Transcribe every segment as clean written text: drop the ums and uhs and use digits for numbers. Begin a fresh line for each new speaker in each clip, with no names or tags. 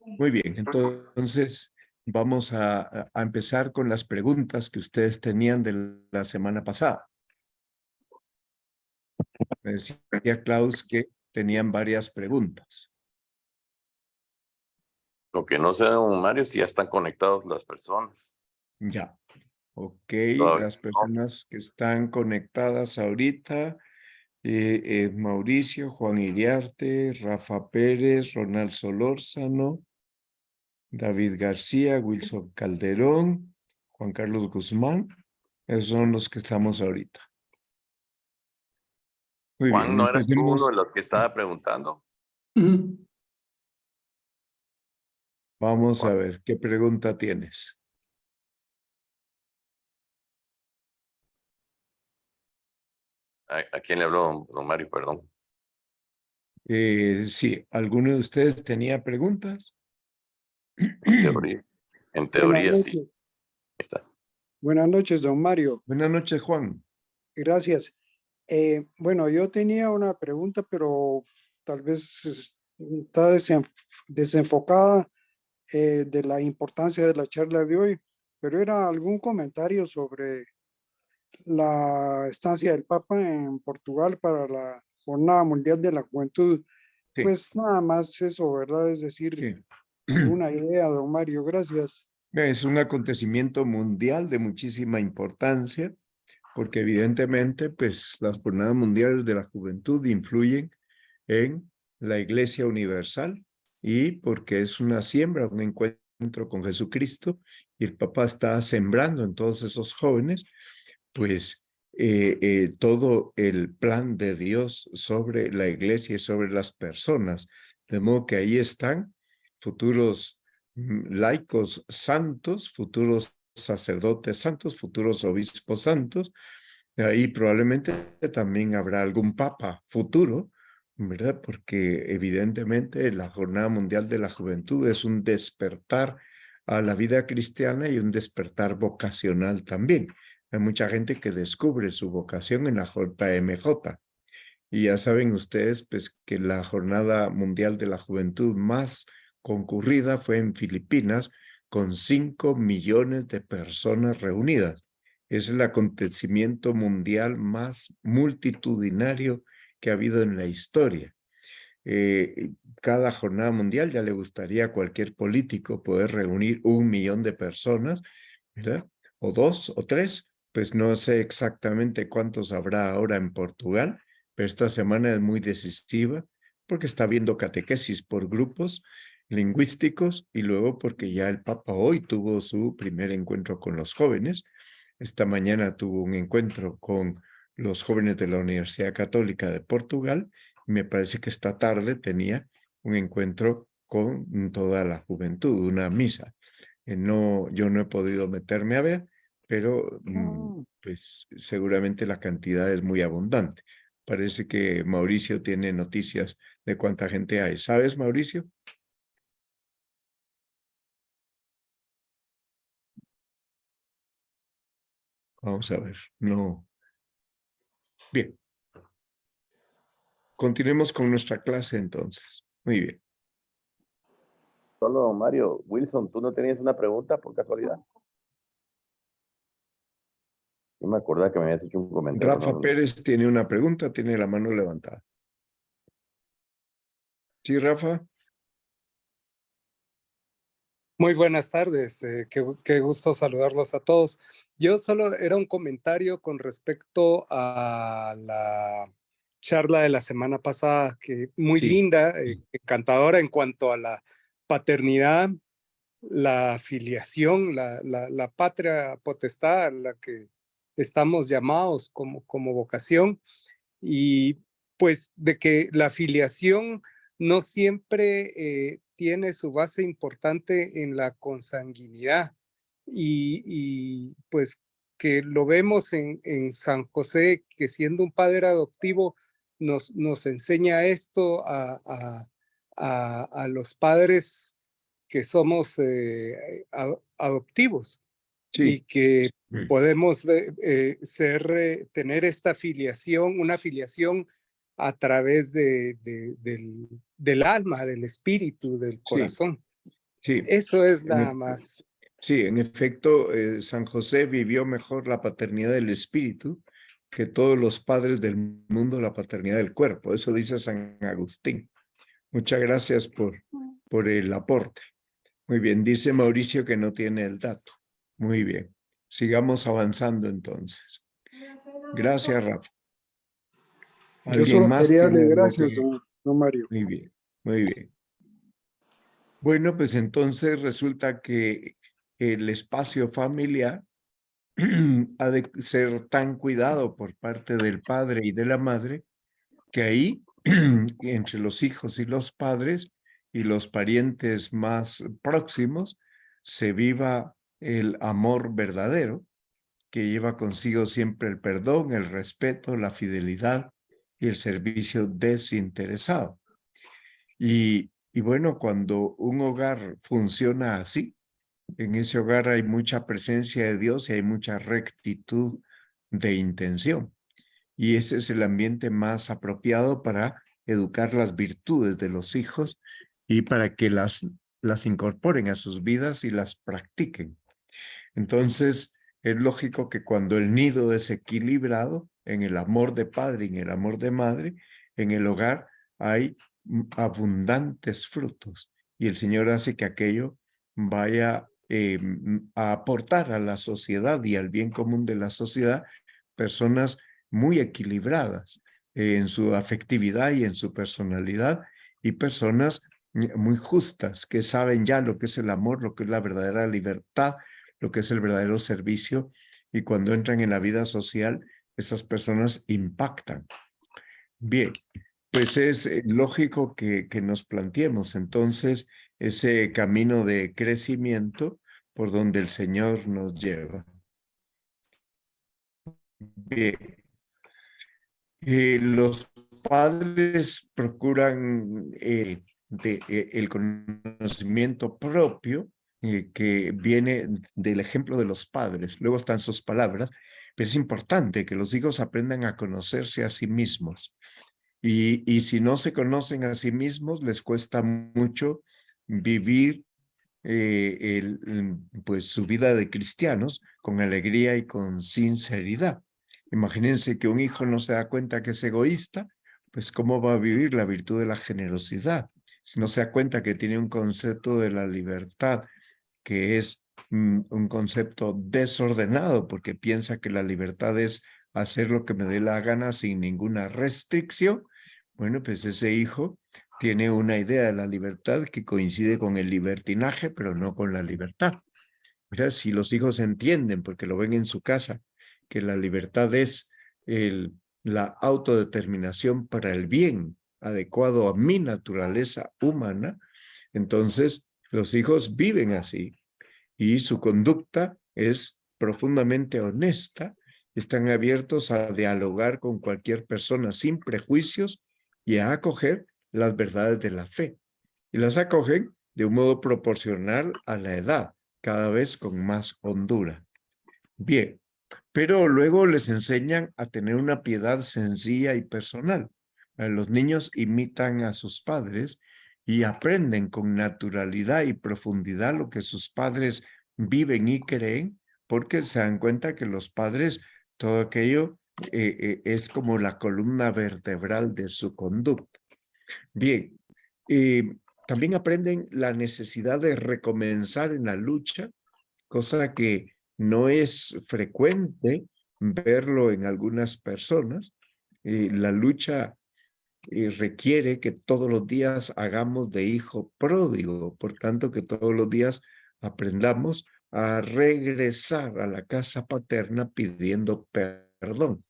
Muy bien, entonces vamos a empezar con las preguntas que ustedes tenían de la semana pasada. Me decía Klaus que tenían varias preguntas.
Lo que no sé, don Mario, si ya están conectados las personas.
Ya, ok,
Todavía
las
no.
personas que están conectadas ahorita, Mauricio, Juan Iriarte, Rafa Pérez, Ronald Solórzano, David García, Wilson Calderón, Juan Carlos Guzmán. Esos son los que estamos ahorita. Muy
Juan,
bien,
¿no eras tú uno
empecemos.
de los que estaba preguntando?
Vamos a
Juan,
ver, ¿qué pregunta tienes?
¿a quién le habló, don Mario? Perdón.
Sí, ¿alguno de ustedes tenía preguntas?
En teoría, en
Buenas
teoría sí.
noches.
Ahí está.
Buenas noches, don Mario.
Buenas noches, Juan.
Gracias. Bueno, yo tenía una pregunta, pero tal vez está desenfocada de la importancia de la charla de hoy, pero era algún comentario sobre la estancia del Papa en Portugal para la Jornada Mundial de la Juventud.
Sí,
Pues nada más eso, ¿verdad? Es decir,
sí.
alguna idea, don Mario. Gracias.
Es un acontecimiento mundial de muchísima importancia, porque evidentemente, pues, las Jornadas Mundiales de la Juventud influyen en la Iglesia Universal y porque es una siembra, un encuentro con Jesucristo, y el Papa está sembrando en todos esos jóvenes, pues, todo el plan de Dios sobre la Iglesia y sobre las personas. De modo que ahí están futuros laicos santos, futuros sacerdotes santos, futuros obispos santos. Ahí probablemente también habrá algún papa futuro, ¿verdad? Porque evidentemente la Jornada Mundial de la Juventud es un despertar a la vida cristiana y un despertar vocacional también. Hay mucha gente que descubre su vocación en la JMJ. Y ya saben ustedes, pues, que la Jornada Mundial de la Juventud más concurrida fue en Filipinas, con 5 millones de personas reunidas. Es el acontecimiento mundial más multitudinario que ha habido en la historia. Cada jornada mundial ya le gustaría a cualquier político poder reunir 1 millón de personas, ¿verdad? O 2 o 3, pues no sé exactamente cuántos habrá ahora en Portugal, pero esta semana es muy decisiva porque está habiendo catequesis por grupos lingüísticos y luego porque ya el Papa hoy tuvo su primer encuentro con los jóvenes. Esta mañana tuvo un encuentro con los jóvenes de la Universidad Católica de Portugal. Me parece que esta tarde tenía un encuentro con toda la juventud, una misa. No, yo no he podido meterme a ver, pero pues seguramente la cantidad es muy abundante. Parece que Mauricio tiene noticias de cuánta gente hay. ¿Sabes, Mauricio? Vamos a ver. No. Bien. Continuemos con nuestra clase entonces. Muy bien.
Solo, don Mario, Wilson, ¿tú no tenías una pregunta por casualidad? Yo me acordaba que me habías hecho un comentario.
Rafa
No,
Pérez tiene una pregunta, tiene la mano levantada. Sí, Rafa.
Muy buenas tardes, qué gusto saludarlos a todos. Yo solo era un comentario con respecto a la charla de la semana pasada, que muy
Sí.
linda, encantadora en cuanto a la paternidad, la filiación, la patria potestad a la que estamos llamados como vocación, y pues de que la filiación no siempre tiene su base importante en la consanguinidad, y pues que lo vemos en San José, que siendo un padre adoptivo nos enseña esto a los padres que somos adoptivos, y
Sí.
que podemos tener esta filiación, una filiación a través del alma, del espíritu, del
Sí.
corazón.
Sí,
Eso es
en
nada
e-
más.
sí, en efecto, San José vivió mejor la paternidad del espíritu que todos los padres del mundo la paternidad del cuerpo. Eso dice San Agustín. Muchas gracias por el aporte. Muy bien, dice Mauricio que no tiene el dato. Muy bien, sigamos avanzando entonces. Gracias, Rafa.
Yo
¿Alguien
solo
más
quería darle
tiene algo
gracias,
que...?
don Mario.
Muy bien, muy bien. Bueno, pues entonces resulta que el espacio familiar ha de ser tan cuidado por parte del padre y de la madre que ahí, entre los hijos y los padres y los parientes más próximos, se viva el amor verdadero que lleva consigo siempre el perdón, el respeto, la fidelidad y el servicio desinteresado. Y bueno, cuando un hogar funciona así, en ese hogar hay mucha presencia de Dios y hay mucha rectitud de intención. Y ese es el ambiente más apropiado para educar las virtudes de los hijos y para que las incorporen a sus vidas y las practiquen. Entonces, es lógico que cuando el nido es equilibrado en el amor de padre y en el amor de madre, en el hogar hay abundantes frutos y el Señor hace que aquello vaya a aportar a la sociedad y al bien común de la sociedad personas muy equilibradas en su afectividad y en su personalidad y personas muy justas que saben ya lo que es el amor, lo que es la verdadera libertad, lo que es el verdadero servicio, y cuando entran en la vida social, esas personas impactan. Bien, pues es lógico que nos planteemos entonces ese camino de crecimiento por donde el Señor nos lleva. Bien, los padres procuran el conocimiento propio que viene del ejemplo de los padres. Luego están sus palabras, pero es importante que los hijos aprendan a conocerse a sí mismos. Y si no se conocen a sí mismos, les cuesta mucho vivir pues su vida de cristianos con alegría y con sinceridad. Imagínense que un hijo no se da cuenta que es egoísta, pues ¿cómo va a vivir la virtud de la generosidad? Si no se da cuenta que tiene un concepto de la libertad que es un concepto desordenado porque piensa que la libertad es hacer lo que me dé la gana sin ninguna restricción, bueno, pues ese hijo tiene una idea de la libertad que coincide con el libertinaje, pero no con la libertad. Mira, si los hijos entienden, porque lo ven en su casa, que la libertad es la autodeterminación para el bien adecuado a mi naturaleza humana, entonces los hijos viven así y su conducta es profundamente honesta, están abiertos a dialogar con cualquier persona sin prejuicios y a acoger las verdades de la fe. Y las acogen de un modo proporcional a la edad, cada vez con más hondura. Bien, pero luego les enseñan a tener una piedad sencilla y personal. Los niños imitan a sus padres y aprenden con naturalidad y profundidad lo que sus padres viven y creen, porque se dan cuenta que los padres, todo aquello es como la columna vertebral de su conducta. Bien, también aprenden la necesidad de recomenzar en la lucha, cosa que no es frecuente verlo en algunas personas. La lucha requiere que todos los días hagamos de hijo pródigo, por tanto que todos los días aprendamos a regresar a la casa paterna pidiendo perdón.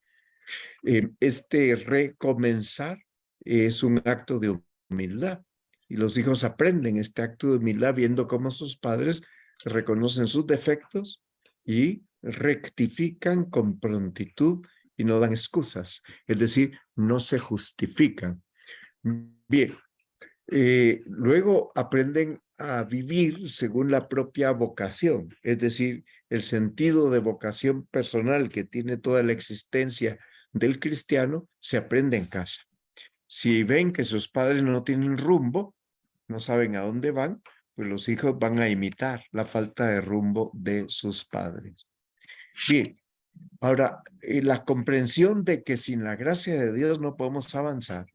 Este recomenzar es un acto de humildad y los hijos aprenden este acto de humildad viendo cómo sus padres reconocen sus defectos y rectifican con prontitud y no dan excusas, es decir, no se justifican. Bien, luego aprenden a vivir según la propia vocación, es decir, el sentido de vocación personal que tiene toda la existencia del cristiano se aprende en casa. Si ven que sus padres no tienen rumbo, no saben a dónde van, pues los hijos van a imitar la falta de rumbo de sus padres. Bien, ahora, la comprensión de que sin la gracia de Dios no podemos avanzar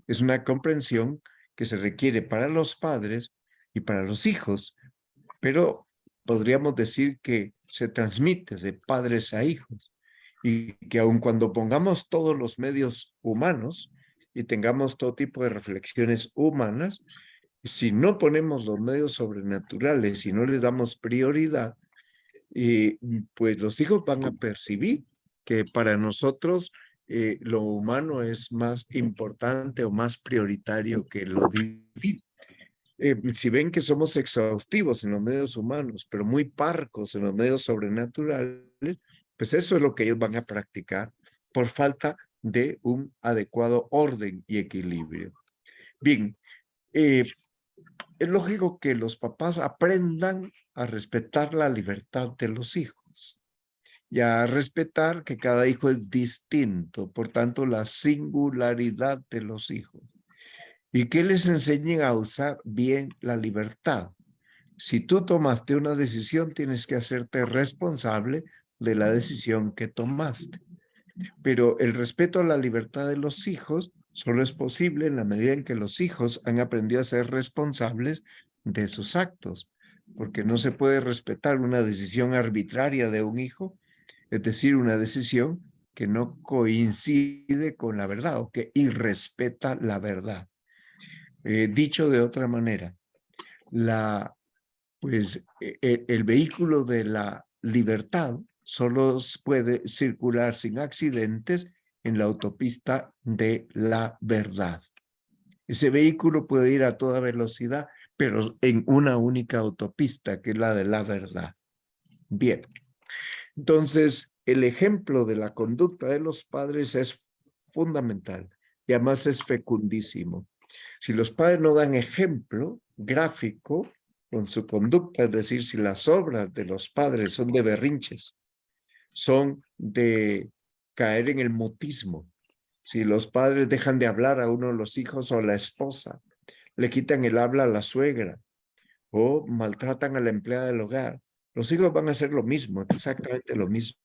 es una comprensión que se requiere para los padres y para los hijos, pero podríamos decir que se transmite de padres a hijos y que aun cuando pongamos todos los medios humanos y tengamos todo tipo de reflexiones humanas, si no ponemos los medios sobrenaturales, si no les damos prioridad, pues los hijos van a percibir que para nosotros lo humano es más importante o más prioritario que lo divino. Si ven que somos exhaustivos en los medios humanos, pero muy parcos en los medios sobrenaturales, pues eso es lo que ellos van a practicar por falta de un adecuado orden y equilibrio. Bien, es lógico que los papás aprendan a respetar la libertad de los hijos y a respetar que cada hijo es distinto, por tanto, la singularidad de los hijos. Y que les enseñen a usar bien la libertad. Si tú tomaste una decisión, tienes que hacerte responsable de la decisión que tomaste. Pero el respeto a la libertad de los hijos solo es posible en la medida en que los hijos han aprendido a ser responsables de sus actos, porque no se puede respetar una decisión arbitraria de un hijo, es decir, una decisión que no coincide con la verdad o que irrespeta la verdad. Dicho de otra manera, el vehículo de la libertad solo puede circular sin accidentes en la autopista de la verdad. Ese vehículo puede ir a toda velocidad, pero en una única autopista, que es la de la verdad. Bien, entonces el ejemplo de la conducta de los padres es fundamental y además es fecundísimo. Si los padres no dan ejemplo gráfico con su conducta, es decir, si las obras de los padres son de berrinches, son de caer en el mutismo, si los padres dejan de hablar a uno de los hijos o a la esposa, le quitan el habla a la suegra o maltratan a la empleada del hogar, los hijos van a hacer lo mismo, exactamente lo mismo.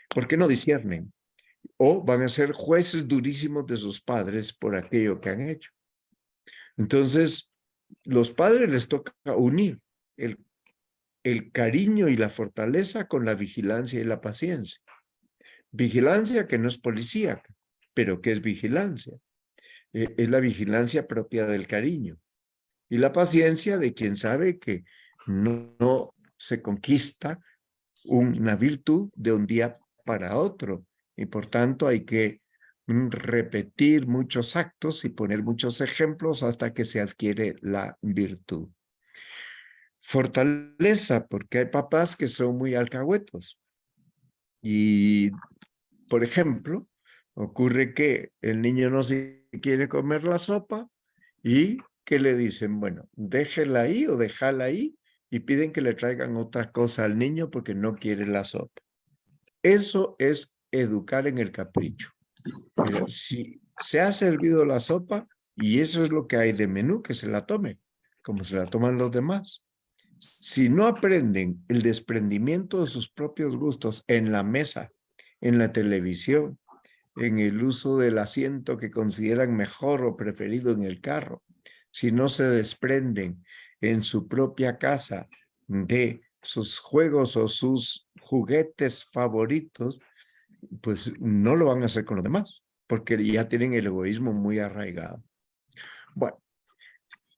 ¿Por qué no disciernen? O van a ser jueces durísimos de sus padres por aquello que han hecho. Entonces, los padres les toca unir el cariño y la fortaleza con la vigilancia y la paciencia. Vigilancia que no es policíaca, pero que es vigilancia. Es la vigilancia propia del cariño. Y la paciencia de quien sabe que no se conquista una virtud de un día para otro. Y por tanto hay que repetir muchos actos y poner muchos ejemplos hasta que se adquiere la virtud. Fortaleza, porque hay papás que son muy alcahuetos. Y, por ejemplo, ocurre que el niño no se quiere comer la sopa y que le dicen, bueno, déjela ahí o déjala ahí y piden que le traigan otra cosa al niño porque no quiere la sopa. Eso es educar en el capricho. Pero si se ha servido la sopa y eso es lo que hay de menú, que se la tome, como se la toman los demás. Si no aprenden el desprendimiento de sus propios gustos en la mesa, en la televisión, en el uso del asiento que consideran mejor o preferido en el carro, si no se desprenden en su propia casa de sus juegos o sus juguetes favoritos, pues no lo van a hacer con los demás, porque ya tienen el egoísmo muy arraigado. Bueno,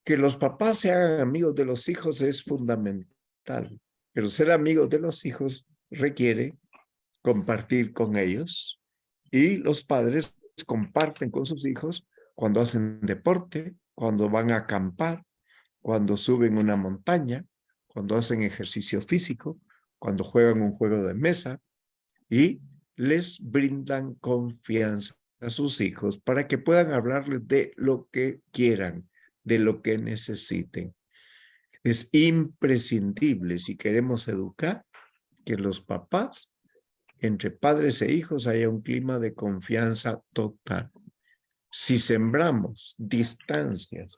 que los papás se hagan amigos de los hijos es fundamental, pero ser amigos de los hijos requiere compartir con ellos y los padres comparten con sus hijos cuando hacen deporte, cuando van a acampar, cuando suben una montaña, cuando hacen ejercicio físico, cuando juegan un juego de mesa y les brindan confianza a sus hijos para que puedan hablarles de lo que quieran, de lo que necesiten. Es imprescindible si queremos educar que los papás, entre padres e hijos, haya un clima de confianza total. Si sembramos distancias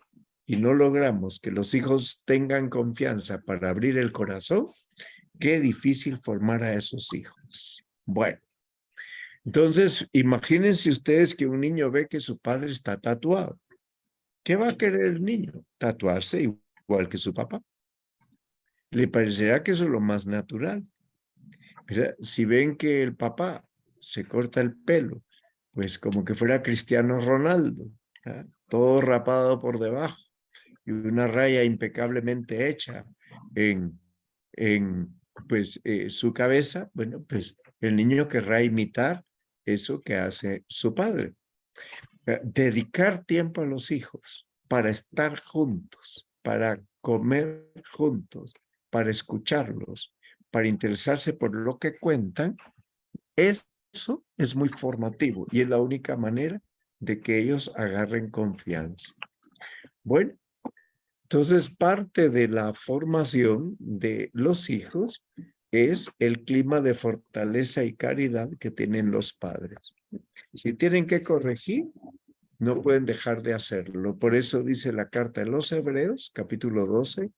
y no logramos que los hijos tengan confianza para abrir el corazón, qué difícil formar a esos hijos. Bueno, entonces imagínense ustedes que un niño ve que su padre está tatuado. ¿Qué va a querer el niño? Tatuarse igual que su papá. Le parecerá que eso es lo más natural. ¿Verdad? Si ven que el papá se corta el pelo, pues como que fuera Cristiano Ronaldo, ¿verdad? Todo rapado por debajo y una raya impecablemente hecha en pues, su cabeza, bueno, pues el niño querrá imitar eso que hace su padre. Dedicar tiempo a los hijos para estar juntos, para comer juntos, para escucharlos, para interesarse por lo que cuentan, eso es muy formativo y es la única manera de que ellos agarren confianza. Bueno, entonces parte de la formación de los hijos es el clima de fortaleza y caridad que tienen los padres. Si tienen que corregir, no pueden dejar de hacerlo. Por eso dice la carta de los Hebreos, capítulo 12,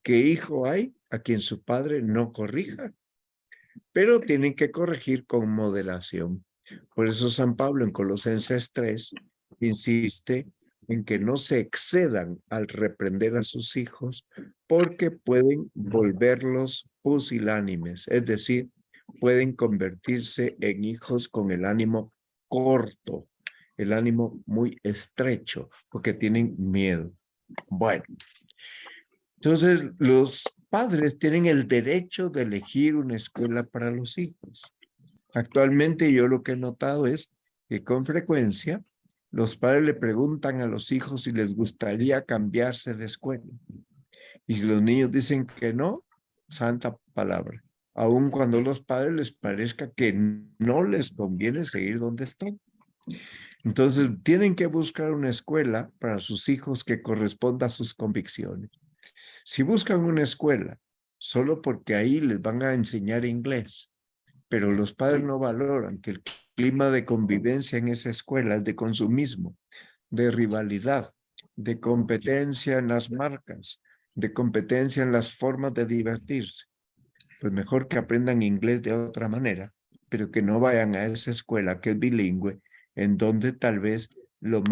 que hijo hay a quien su padre no corrija, pero tienen que corregir con moderación. Por eso San Pablo en Colosenses 3 insiste en que no se excedan al reprender a sus hijos porque pueden volverlos pusilánimes, es decir, pueden convertirse en hijos con el ánimo corto, el ánimo muy estrecho, porque tienen miedo. Bueno, entonces los padres tienen el derecho de elegir una escuela para los hijos. Actualmente yo lo que he notado es que con frecuencia los padres le preguntan a los hijos si les gustaría cambiarse de escuela. Y si los niños dicen que no, santa palabra. Aun cuando a los padres les parezca que no les conviene seguir donde están. Entonces tienen que buscar una escuela para sus hijos que corresponda a sus convicciones. Si buscan una escuela solo porque ahí les van a enseñar inglés, pero los padres no valoran que el clima de convivencia en esa escuela es de consumismo, de rivalidad, de competencia en las marcas, de competencia en las formas de divertirse. Pues mejor que aprendan inglés de otra manera, pero que no vayan a esa escuela que es bilingüe, en donde tal vez lo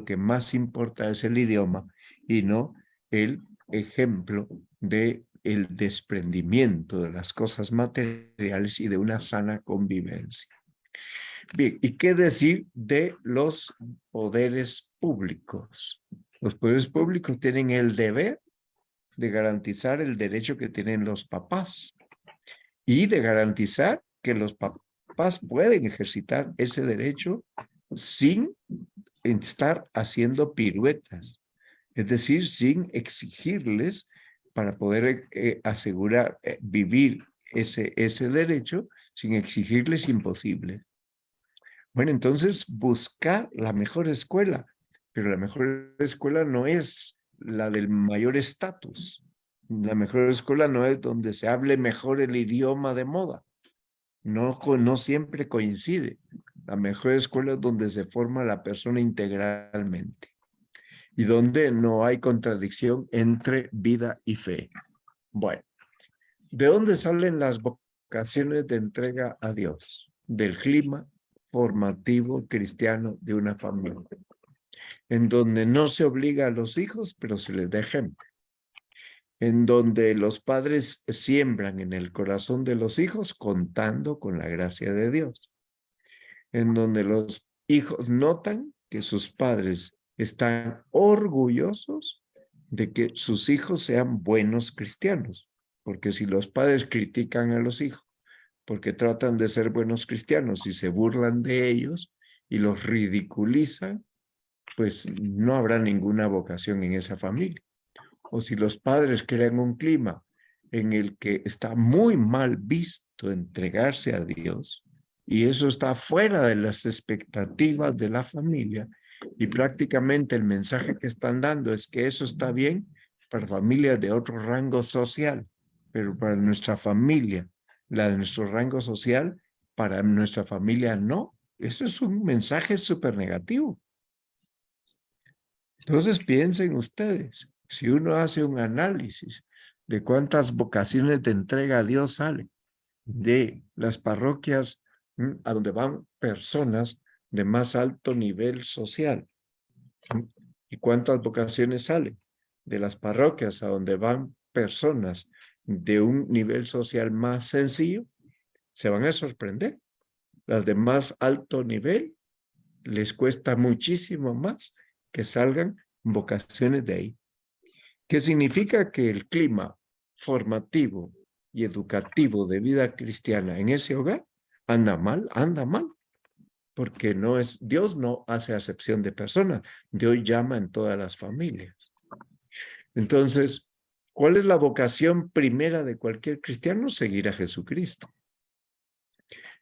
que más importa es el idioma y no el ejemplo de el desprendimiento de las cosas materiales y de una sana convivencia. Bien, ¿y qué decir de los poderes públicos? Los poderes públicos tienen el deber de garantizar el derecho que tienen los papás y de garantizar que los papás pueden ejercitar ese derecho sin estar haciendo piruetas, es decir, sin exigirles para poder asegurar vivir ese derecho, sin exigirles imposible. Bueno, entonces buscar la mejor escuela, pero la mejor escuela no es la del mayor estatus. La mejor escuela no es donde se hable mejor el idioma de moda. No siempre coincide. La mejor escuela es donde se forma la persona integralmente y donde no hay contradicción entre vida y fe. Bueno, ¿de dónde salen las vocaciones de entrega a Dios? Del clima formativo cristiano de una familia, en donde no se obliga a los hijos, pero se les da ejemplo, en donde los padres siembran en el corazón de los hijos contando con la gracia de Dios, en donde los hijos notan que sus padres están orgullosos de que sus hijos sean buenos cristianos, porque si los padres critican a los hijos porque tratan de ser buenos cristianos y se burlan de ellos y los ridiculizan, pues no habrá ninguna vocación en esa familia. O si los padres crean un clima en el que está muy mal visto entregarse a Dios y eso está fuera de las expectativas de la familia y prácticamente el mensaje que están dando es que eso está bien para familias de otro rango social, pero para nuestra familia, la de nuestro rango social, para nuestra familia no. Eso es un mensaje súper negativo. Entonces piensen ustedes, si uno hace un análisis de cuántas vocaciones de entrega a Dios salen de las parroquias a donde van personas de más alto nivel social, y cuántas vocaciones salen de las parroquias a donde van personas de un nivel social más sencillo, se van a sorprender. Las de más alto nivel les cuesta muchísimo más que salgan vocaciones de ahí. ¿Qué significa? Que el clima formativo y educativo de vida cristiana en ese hogar anda mal, porque no es, Dios no hace acepción de personas, Dios llama en todas las familias. Entonces, ¿cuál es la vocación primera de cualquier cristiano? Seguir a Jesucristo.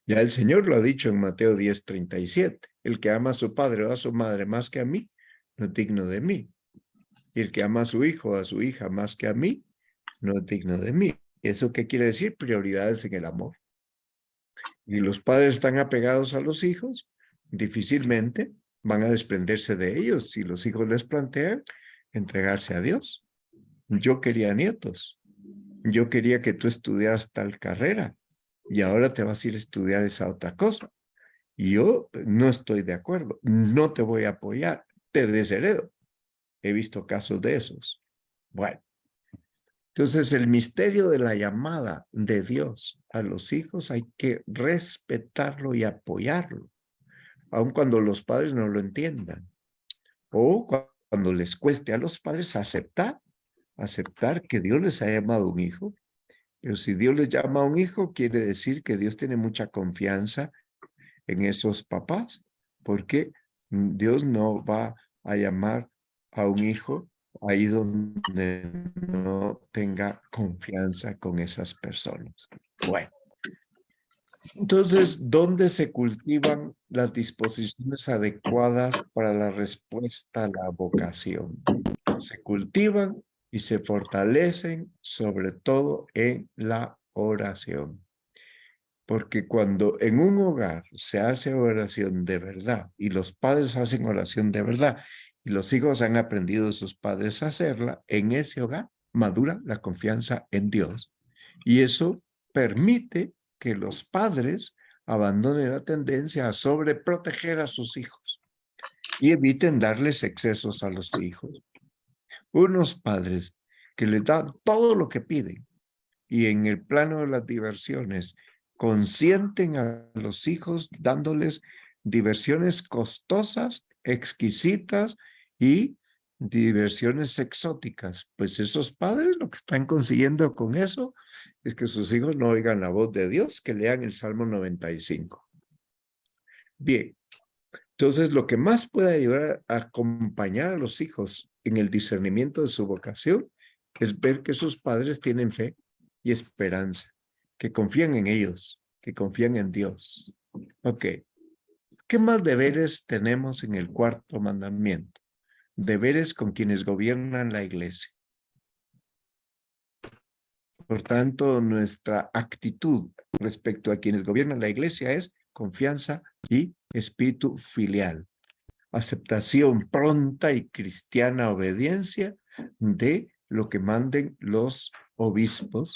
Ya el Señor lo ha dicho en Mateo 10:37, el que ama a su padre o a su madre más que a mí, no es digno de mí. Y el que ama a su hijo o a su hija más que a mí, no es digno de mí. ¿Eso qué quiere decir? Prioridades en el amor. Y los padres están apegados a los hijos, difícilmente van a desprenderse de ellos si los hijos les plantean entregarse a Dios. Yo quería nietos. Yo quería que tú estudiaras tal carrera y ahora te vas a ir a estudiar esa otra cosa. Y yo no estoy de acuerdo. No te voy a apoyar. Te desheredo. He visto casos de esos. Bueno. Entonces, el misterio de la llamada de Dios a los hijos hay que respetarlo y apoyarlo, aun cuando los padres no lo entiendan, o cuando les cueste a los padres aceptar que Dios les ha llamado un hijo. Pero si Dios les llama a un hijo, quiere decir que Dios tiene mucha confianza en esos papás, porque Dios no va a llamar a un hijo ahí donde no tenga confianza con esas personas. Bueno, entonces, ¿dónde se cultivan las disposiciones adecuadas para la respuesta a la vocación? Se cultivan y se fortalecen sobre todo en la oración. Porque cuando en un hogar se hace oración de verdad y los padres hacen oración de verdad y los hijos han aprendido de sus padres a hacerla, en ese hogar madura la confianza en Dios. Y eso permite que los padres abandonen la tendencia a sobreproteger a sus hijos y eviten darles excesos a los hijos. Unos padres que les dan todo lo que piden y en el plano de las diversiones consienten a los hijos dándoles diversiones costosas, exquisitas y diversiones exóticas. Pues esos padres lo que están consiguiendo con eso es que sus hijos no oigan la voz de Dios, que lean el Salmo 95. Bien, entonces lo que más puede ayudar a acompañar a los hijos en el discernimiento de su vocación es ver que sus padres tienen fe y esperanza, que confían en ellos, que confían en Dios. Ok, ¿qué más deberes tenemos en el cuarto mandamiento? Deberes con quienes gobiernan la iglesia. Por tanto, nuestra actitud respecto a quienes gobiernan la iglesia es confianza y espíritu filial. Aceptación pronta y cristiana obediencia de lo que manden los obispos,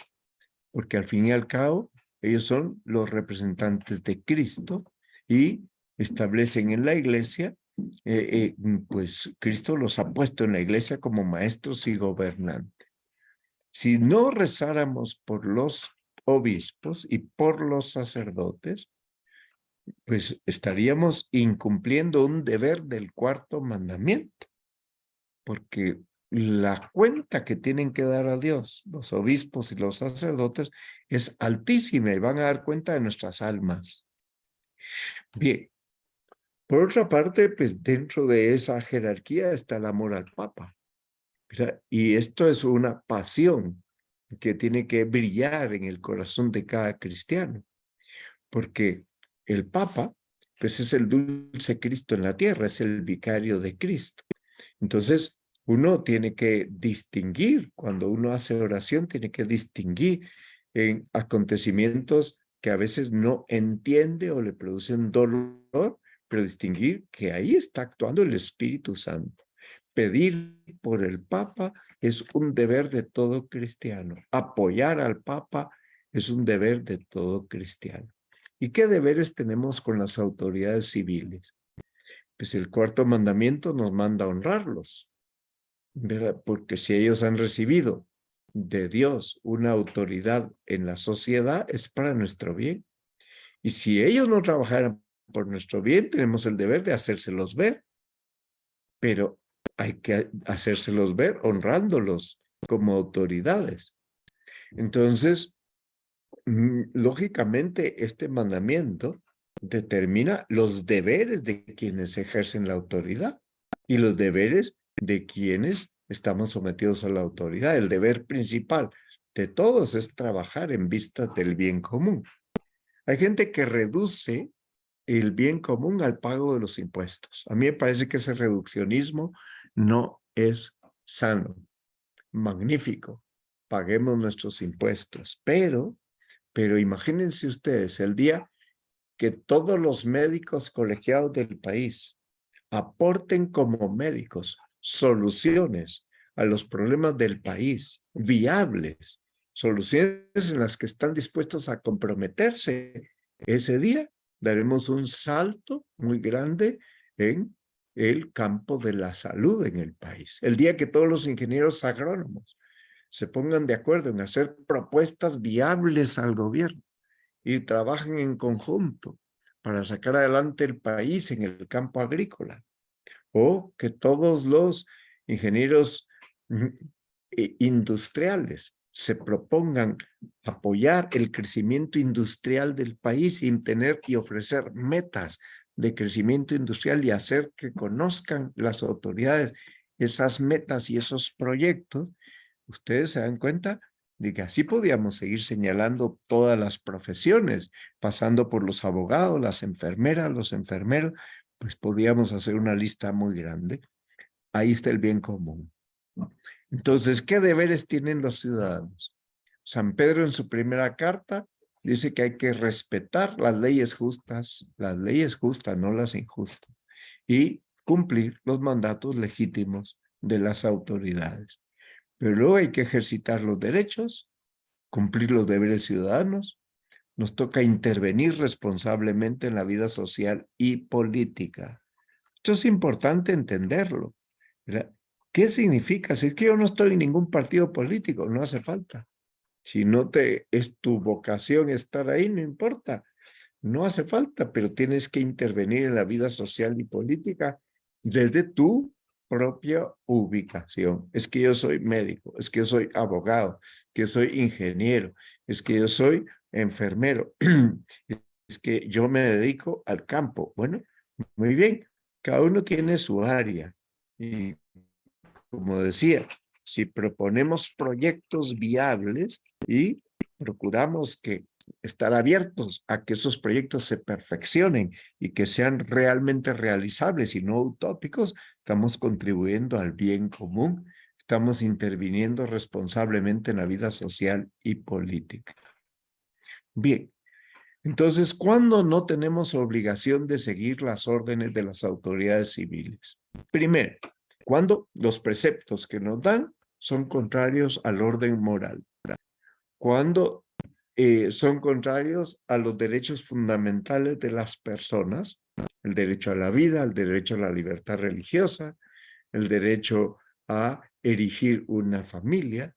porque al fin y al cabo ellos son los representantes de Cristo y establecen en la iglesia, pues Cristo los ha puesto en la iglesia como maestros y gobernantes. Si no rezáramos por los obispos y por los sacerdotes, pues estaríamos incumpliendo un deber del cuarto mandamiento, porque la cuenta que tienen que dar a Dios los obispos y los sacerdotes es altísima y van a dar cuenta de nuestras almas. Bien, por otra parte, pues dentro de esa jerarquía está el amor al Papa. Y esto es una pasión que tiene que brillar en el corazón de cada cristiano, porque el Papa, pues es el dulce Cristo en la tierra, es el vicario de Cristo. Entonces, uno tiene que distinguir, cuando uno hace oración, tiene que distinguir en acontecimientos que a veces no entiende o le producen dolor, pero distinguir que ahí está actuando el Espíritu Santo. pedir por el Papa es un deber de todo cristiano. Apoyar al Papa es un deber de todo cristiano. ¿Y qué deberes tenemos con las autoridades civiles? Pues el cuarto mandamiento nos manda a honrarlos, ¿verdad? Porque si ellos han recibido de Dios una autoridad en la sociedad, es para nuestro bien. Y si ellos no trabajaran por nuestro bien, tenemos el deber de hacérselos ver. Pero hay que hacérselos ver honrándolos como autoridades. Entonces, lógicamente, este mandamiento determina los deberes de quienes ejercen la autoridad y los deberes de quienes estamos sometidos a la autoridad. El deber principal de todos es trabajar en vista del bien común. Hay gente que reduce el bien común al pago de los impuestos. A mí me parece que ese reduccionismo no es sano. Magnífico. Paguemos nuestros impuestos. Pero imagínense ustedes el día que todos los médicos colegiados del país aporten como médicos soluciones a los problemas del país, viables, soluciones en las que están dispuestos a comprometerse. Ese día daremos un salto muy grande en el campo de la salud en el país. El día que todos los ingenieros agrónomos se pongan de acuerdo en hacer propuestas viables al gobierno y trabajen en conjunto para sacar adelante el país en el campo agrícola, o que todos los ingenieros industriales se propongan apoyar el crecimiento industrial del país sin tener que ofrecer metas de crecimiento industrial y hacer que conozcan las autoridades esas metas y esos proyectos. Ustedes se dan cuenta de que así podíamos seguir señalando todas las profesiones, pasando por los abogados, las enfermeras, los enfermeros, pues podíamos hacer una lista muy grande. Ahí está el bien común. Entonces, ¿qué deberes tienen los ciudadanos? San Pedro en su primera carta dice que hay que respetar las leyes justas, no las injustas, y cumplir los mandatos legítimos de las autoridades. Pero luego hay que ejercitar los derechos, cumplir los deberes ciudadanos. Nos toca intervenir responsablemente en la vida social y política. Esto es importante entenderlo, ¿verdad? ¿Qué significa? Si es que yo no estoy en ningún partido político, no hace falta. Si no es tu vocación estar ahí, no importa. No hace falta, pero tienes que intervenir en la vida social y política desde tu propia ubicación. Es que yo soy médico, es que yo soy abogado, que yo soy ingeniero, es que yo soy enfermero, es que yo me dedico al campo. Bueno, muy bien, cada uno tiene su área. Y como decía, si proponemos proyectos viables y procuramos estar abiertos a que esos proyectos se perfeccionen y que sean realmente realizables y no utópicos, estamos contribuyendo al bien común, estamos interviniendo responsablemente en la vida social y política. Bien, entonces, ¿cuándo no tenemos obligación de seguir las órdenes de las autoridades civiles? Primero, cuando los preceptos que nos dan son contrarios al orden moral. Cuando son contrarios a los derechos fundamentales de las personas, el derecho a la vida, el derecho a la libertad religiosa, el derecho a erigir una familia,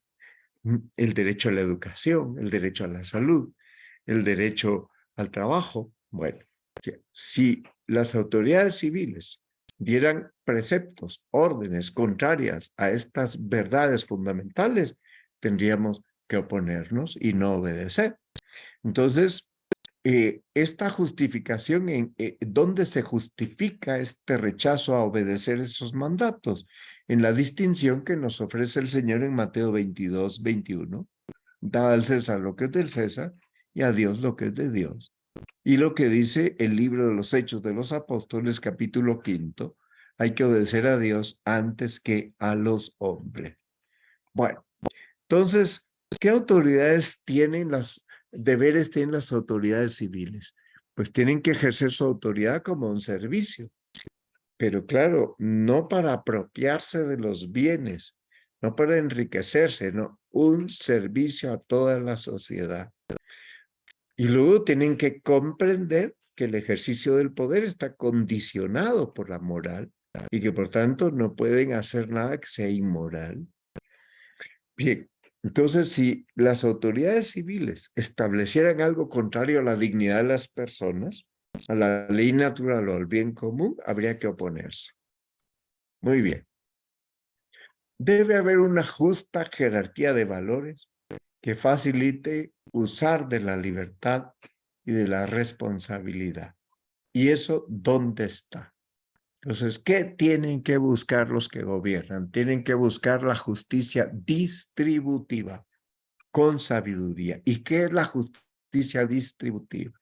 el derecho a la educación, el derecho a la salud, el derecho al trabajo. Bueno, si las autoridades civiles dieran preceptos, órdenes contrarias a estas verdades fundamentales, tendríamos que oponernos y no obedecer. Entonces, esta justificación, ¿dónde se justifica este rechazo a obedecer esos mandatos? En la distinción que nos ofrece el Señor en Mateo 22, 21. Da al César lo que es del César y a Dios lo que es de Dios. Y lo que dice el libro de los Hechos de los Apóstoles, capítulo 5, hay que obedecer a Dios antes que a los hombres. Bueno, entonces, ¿qué autoridades tienen deberes tienen las autoridades civiles? Pues tienen que ejercer su autoridad como un servicio. pero claro, no para apropiarse de los bienes, no para enriquecerse, no, un servicio a toda la sociedad. Y luego tienen que comprender que el ejercicio del poder está condicionado por la moral y que por tanto no pueden hacer nada que sea inmoral. Bien, entonces si las autoridades civiles establecieran algo contrario a la dignidad de las personas, a la ley natural o al bien común, habría que oponerse. Muy bien. Debe haber una justa jerarquía de valores que facilite usar de la libertad y de la responsabilidad. ¿Y eso dónde está? Entonces, ¿qué tienen que buscar los que gobiernan? Tienen que buscar la justicia distributiva con sabiduría. ¿Y qué es la justicia distributiva?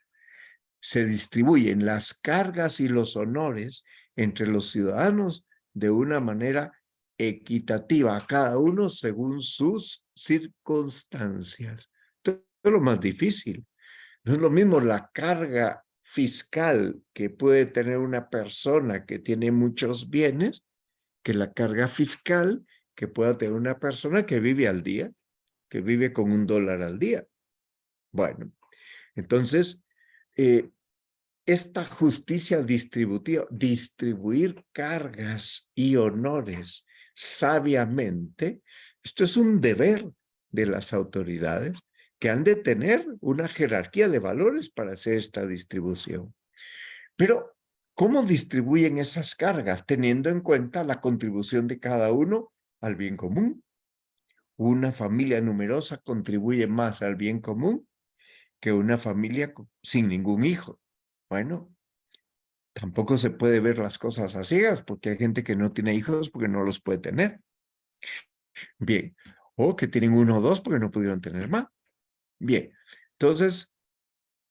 Se distribuyen las cargas y los honores entre los ciudadanos de una manera equitativa, a cada uno según sus circunstancias. Esto es lo más difícil. No es lo mismo la carga fiscal que puede tener una persona que tiene muchos bienes que la carga fiscal que pueda tener una persona que vive al día, que vive con $1 al día. Bueno, entonces, esta justicia distributiva, distribuir cargas y honores sabiamente, esto es un deber de las autoridades que han de tener una jerarquía de valores para hacer esta distribución. Pero, ¿cómo distribuyen esas cargas teniendo en cuenta la contribución de cada uno al bien común? Una familia numerosa contribuye más al bien común que una familia sin ningún hijo. Bueno, tampoco se puede ver las cosas a ciegas porque hay gente que no tiene hijos porque no los puede tener. Bien, o que tienen 1 o 2 porque no pudieron tener más. Bien, entonces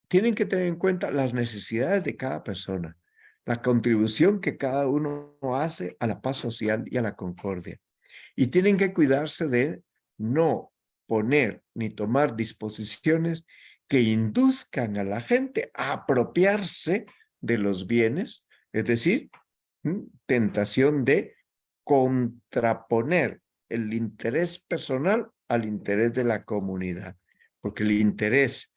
tienen que tener en cuenta las necesidades de cada persona, la contribución que cada uno hace a la paz social y a la concordia. Y tienen que cuidarse de no poner ni tomar disposiciones que induzcan a la gente a apropiarse de los bienes, es decir, tentación de contraponer el interés personal al interés de la comunidad, porque el interés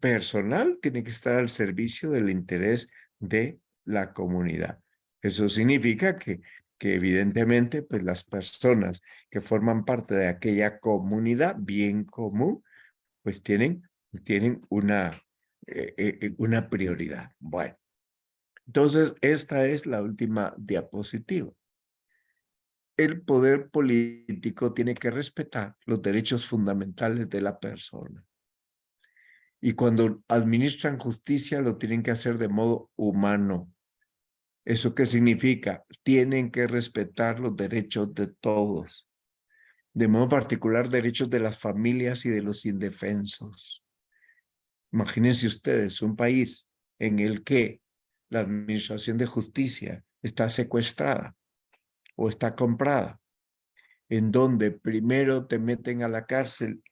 personal tiene que estar al servicio del interés de la comunidad. Eso significa que evidentemente pues las personas que forman parte de aquella comunidad bien común pues tienen una prioridad. Bueno, entonces esta es la última diapositiva. El poder político tiene que respetar los derechos fundamentales de la persona. Y cuando administran justicia lo tienen que hacer de modo humano. ¿Eso qué significa? Tienen que respetar los derechos de todos, de modo particular derechos de las familias y de los indefensos. Imagínense ustedes un país en el que la administración de justicia está secuestrada o está comprada, en donde primero te meten a la cárcel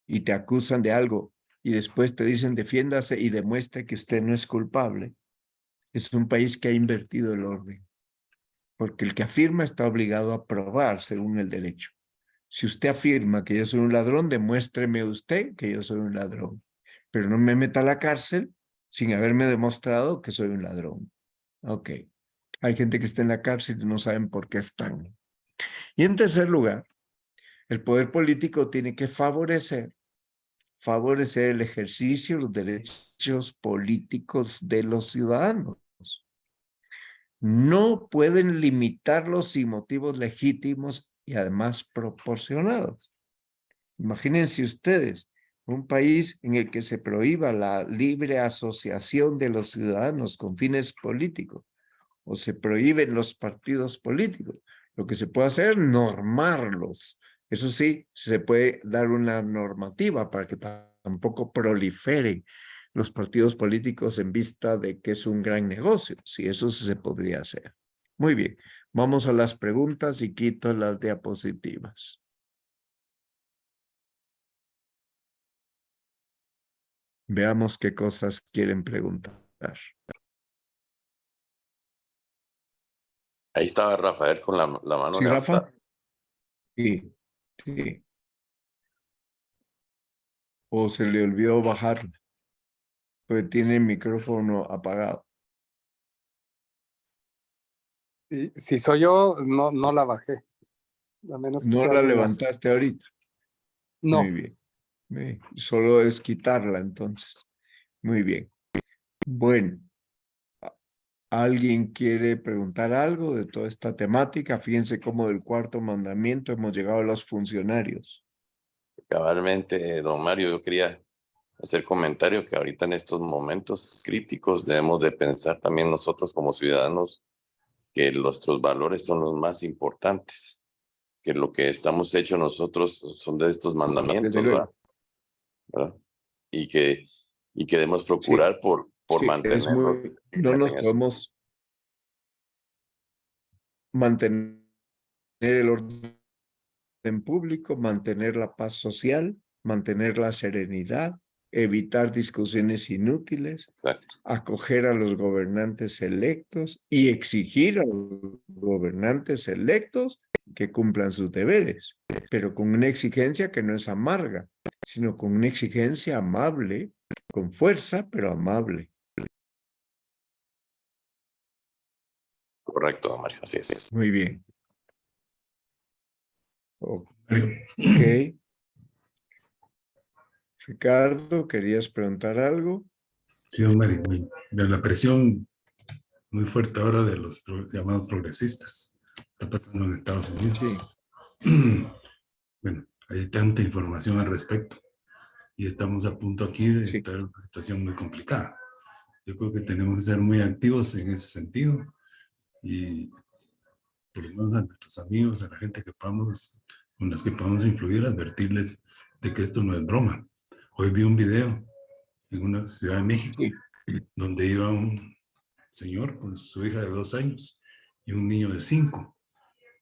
y te acusan de algo y después te dicen defiéndase y demuestre que usted no es culpable. Es un país que ha invertido el orden, porque el que afirma está obligado a probar según el derecho. Si usted afirma que yo soy un ladrón, demuéstreme usted que yo soy un ladrón, pero no me meta a la cárcel sin haberme demostrado que soy un ladrón. Ok. Hay gente que está en la cárcel y no saben por qué están. Y en tercer lugar, el poder político tiene que favorecer el ejercicio de los derechos políticos de los ciudadanos. No pueden limitarlos sin motivos legítimos y además proporcionados. Imagínense ustedes un país en el que se prohíba la libre asociación de los ciudadanos con fines políticos o se prohíben los partidos políticos. Lo que se puede hacer es normarlos. Eso sí, se puede dar una normativa para que tampoco proliferen los partidos políticos en vista de que es un gran negocio. Sí, eso sí se podría hacer. Muy bien, vamos a las preguntas y quito las diapositivas. Veamos qué cosas quieren preguntar.
Ahí estaba Rafael con la mano
¿Sí,
levantada.
Rafa? Sí, sí. O se le olvidó bajarlo, pues tiene el micrófono apagado.
Y si soy yo, no la bajé. A menos que
No
sea
la
alguien más.
levantaste ahorita. Muy
No.
bien. Bien. Solo es quitarla entonces. Muy bien. Bueno, ¿alguien quiere preguntar algo de toda esta temática? Fíjense cómo del cuarto mandamiento hemos llegado a los funcionarios.
Cabalmente, don Mario, yo quería hacer comentario que ahorita en estos momentos críticos debemos de pensar también nosotros como ciudadanos que nuestros valores son los más importantes, que lo que estamos hechos nosotros son de estos
Desde
mandamientos,
luego.
¿verdad? Y que debemos
Sí,
procurar por
sí, es
mantenerlos
muy, no nos
en eso.
podemos mantener el orden público, mantener la paz social, mantener la serenidad, evitar discusiones inútiles,
Exacto.
acoger a los gobernantes electos y exigir a los gobernantes electos que cumplan sus deberes, pero con una exigencia que no es amarga, sino con una exigencia amable, con fuerza, pero amable.
Correcto, don Mario, así es.
Muy bien. Ok. Ricardo, ¿querías preguntar algo?
Sí, don Mario, la presión muy fuerte ahora de los llamados progresistas está pasando en Estados Unidos.
Sí.
Bueno, hay tanta información al respecto y estamos a punto aquí de
Sí.
entrar en una situación muy complicada. Yo creo que tenemos que ser muy activos en ese sentido y por lo menos a nuestros amigos, a la gente que podamos, con las que podamos influir, advertirles de que esto no es broma. Hoy vi un video en una ciudad de México
Sí.
donde iba un señor con su hija de 2 años y un niño de 5.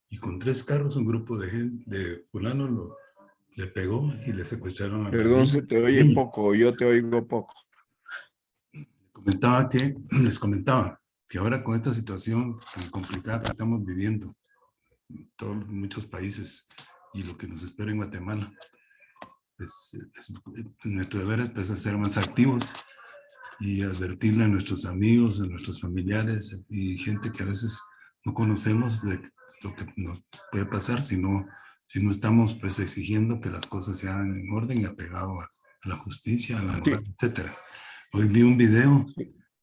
Y con 3 carros, un grupo de gente, de fulanos le pegó y le secuestraron a la
Perdón,
niña.
se te oye poco, yo te oigo poco.
Les comentaba que ahora con esta situación tan complicada que estamos viviendo en muchos países y lo que nos espera en Guatemala, pues nuestro deber es pues, ser más activos y advertirle a nuestros amigos, a nuestros familiares y gente que a veces no conocemos de lo que nos puede pasar si no estamos pues exigiendo que las cosas sean en orden y apegado a la justicia, a la moral, etcétera. Hoy vi un video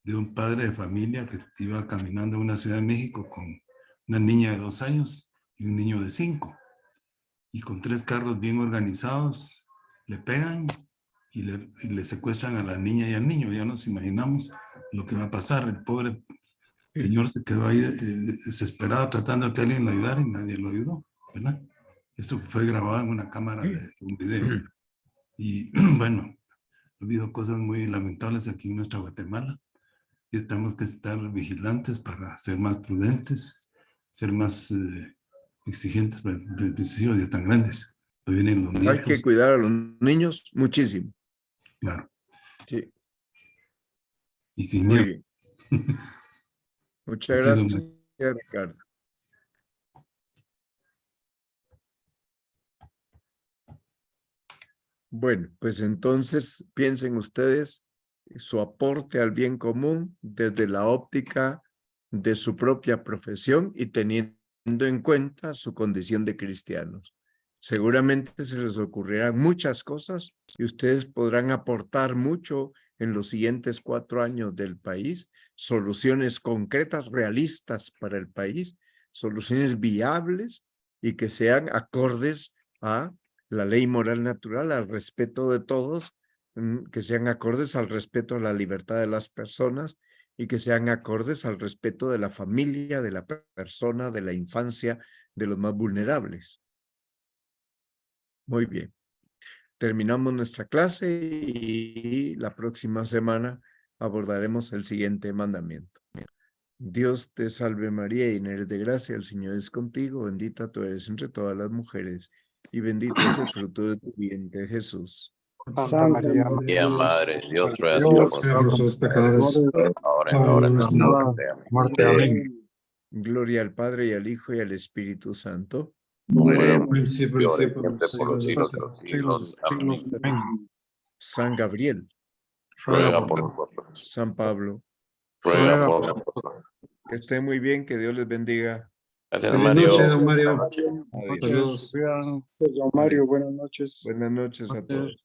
de un padre de familia que iba caminando en una ciudad de México con una niña de 2 años y un niño de 5 y con 3 carros bien organizados le pegan y le secuestran a la niña y al niño. Ya nos imaginamos lo que va a pasar. El pobre señor se quedó ahí desesperado tratando de que alguien lo ayudara y nadie lo ayudó, ¿verdad? Esto fue grabado en una cámara de un video. Y bueno, ha habido cosas muy lamentables aquí en nuestra Guatemala y tenemos que estar vigilantes para ser más prudentes, ser más exigentes para principios ya tan grandes. Hoy vienen los nietos.
Hay que cuidar a los niños muchísimo.
Claro.
Sí.
Y sin
Muy
miedo.
bien. Muchas
Así
gracias, Ricardo. Bueno, pues entonces piensen ustedes su aporte al bien común desde la óptica de su propia profesión y teniendo en cuenta su condición de cristianos. Seguramente se les ocurrirán muchas cosas y ustedes podrán aportar mucho en los siguientes 4 años del país, soluciones concretas, realistas para el país, soluciones viables y que sean acordes a la ley moral natural, al respeto de todos, que sean acordes al respeto a la libertad de las personas y que sean acordes al respeto de la familia, de la persona, de la infancia, de los más vulnerables. Muy bien. Terminamos nuestra clase y la próxima semana abordaremos el siguiente mandamiento. Dios te salve María, llena eres de gracia, el Señor es contigo, bendita tú eres entre todas las mujeres y bendito es el fruto de tu vientre, Jesús.
Santa María,
María, Madre de Dios, ruega por
Dios,
nosotros,
Nuestros pecadores,
ahora en la
ahora
hora
en
de
nuestra
nuestra muerte. Amén.
muerte. Amén.
Gloria al Padre y al Hijo y al Espíritu Santo.
como era
Al
un
principio,
principio, ahora y
por
siempre,
los
por los
siglos
siglos de los siglos. Amén.
Amén.
San Gabriel,
Ruega por nosotros.
San Pablo,
Ruega por nosotros.
que estén muy bien, que Dios les bendiga.
Gracias, don
Feliz
Mario.
noche, don Mario.
Adiós.
Saludos.
Don Mario, buenas noches.
Buenas noches a todos.